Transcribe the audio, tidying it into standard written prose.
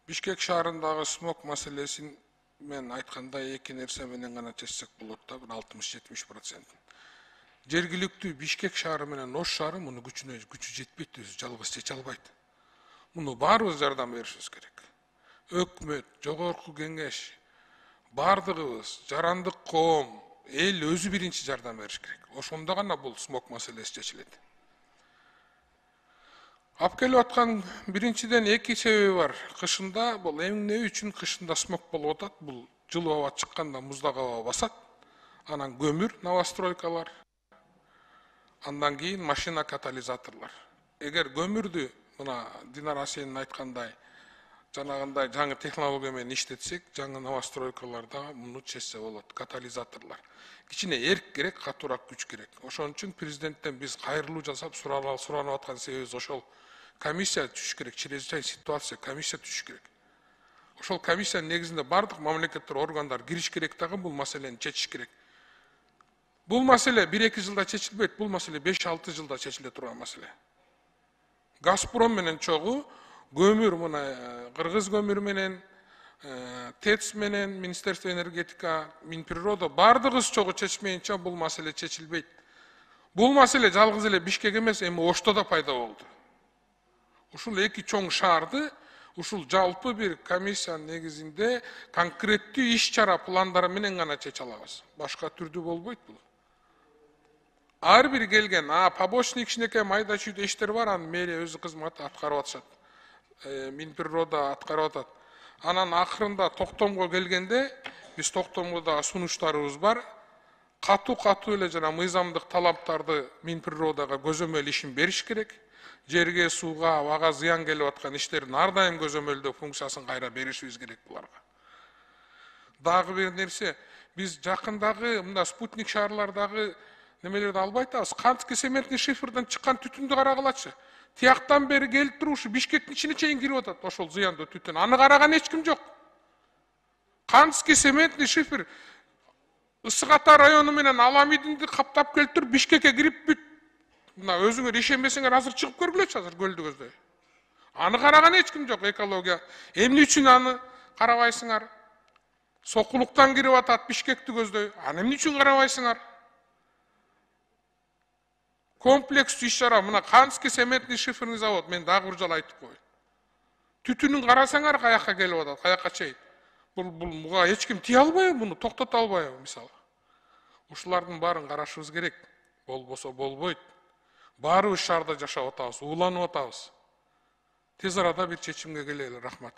Бишкек шаарындагы смог маселесин мен айткандай эки нерсе менен гана чечсек болот да, 60-70%. Жергиликтүү Бишкек шаары менен Ош шаары муну күчү жетпейт, өзү жалгыз чече албайт. Муну баарыбыз жардам беришибиз керек. Өкмөт, жогорку кеңеш, бардыгыбыз, жарандык коом, эл өзү биринчи жардам бериш керек. Ошондо гана бул смог маселеси чечилет. Алып келип аткан биринчиден эки себеби бар. Кышында бул эмне үчүн кышында смог болуп атат? Бул жылуу аба чыкканда муздак аба басат. Анан көмүр новостройкалар, андан кийин машина катализаторлор. Эгер көмүрдү мына Динара сенин айткандай жанагындай жаңы технология менен иштетсек, жаңы новостройкаларда муну чечсе болот, катализаторлор. Кичине эрк керек, катуураак күч керек. Ошон үчүн президенттен биз кайрылуу жасап суранып аткан себебибиз ошол. Комиссия түшүш керек, чрезвычайный ситуация комиссия түшүш керек. Ошол комиссиянын негизинде бардык мамлекеттер органдар кириш керек дагы бул маселени чечиш керек. Бул маселе 1-2 жылда чечилбейт, бул маселе 5-6 жылда чечиле турган маселе. Газпром менен чогуу көмүр мына кыргыз көмүрү менен, ТЭЦ менен, Министерство энергетика, Минприрода бардыгыбыз чогуу чечмейинче бул маселе чечилбейт. Бул маселе жалгыз эле Бишкек эмес, эми Ошто да пайда болду. Ушул эки чоң шаарды ушул жалпы бир комиссиянын негизинде конкреттүү иш-чара пландары менен гана чече алабыз. Башка түрдүү болбойт бул. Ар бир келген, побочный кичинекей майда чүйдө иштер бар, анын мэрия өзү кызмат аткарып атышат. Минприрода аткарып атат. Анан акырында токтомго келгенде, биз токтомго да сунуштарыбыз бар. Катуу эле жана мыйзамдык талаптарды Минприродага көзөмөл ишин бериш керек. Жерге, сууга, абага зыян келип аткан иштердин ар дайым көзөмөлдөө функциясын кайра беришибиз керек буларга. Дагы бир нерсе, биз жакындагы мында спутник шаарлардагы немелерди албай атабыз. Кантский цементный шифрдан чыккан түтүндү карагалачы. Тияктан бери келип туруп ушу Бишкектин ичине чейин кирип атат ошол зыяндуу түтүн. Аны караган эч ким жок. Кантский цементный шифр Ысык Ата району менен Аламидинди каптап келип туруп Бишкекке кирип бүт. Мына өзүңөр ишенбесеңер азыр чыгып көргүлөчү, азыр көлдү көздөй. Аны караган эч ким жок, экология. Эмне үчүн аны карабайсыңар? Сокулуктан кирип атат Бишкекти көздөй. Аны эмне үчүн карабайсыңар? Комплекстүү иш-чара, мына Кантский цементный шифрный завод, мен дагы бир жолу айтып коеюн. Түтүнүн карасаңар каякка келип атат, каякка чейин. Буга эч ким тие албайбы, буну токтото албайбы мисалы. Ушулардын баарын карашыбыз керек. Болбосо болбойт. Баарыбыз шаарда жашап атабыз, ууланып атабыз. Тез арада бир чечимге келели, рахмат.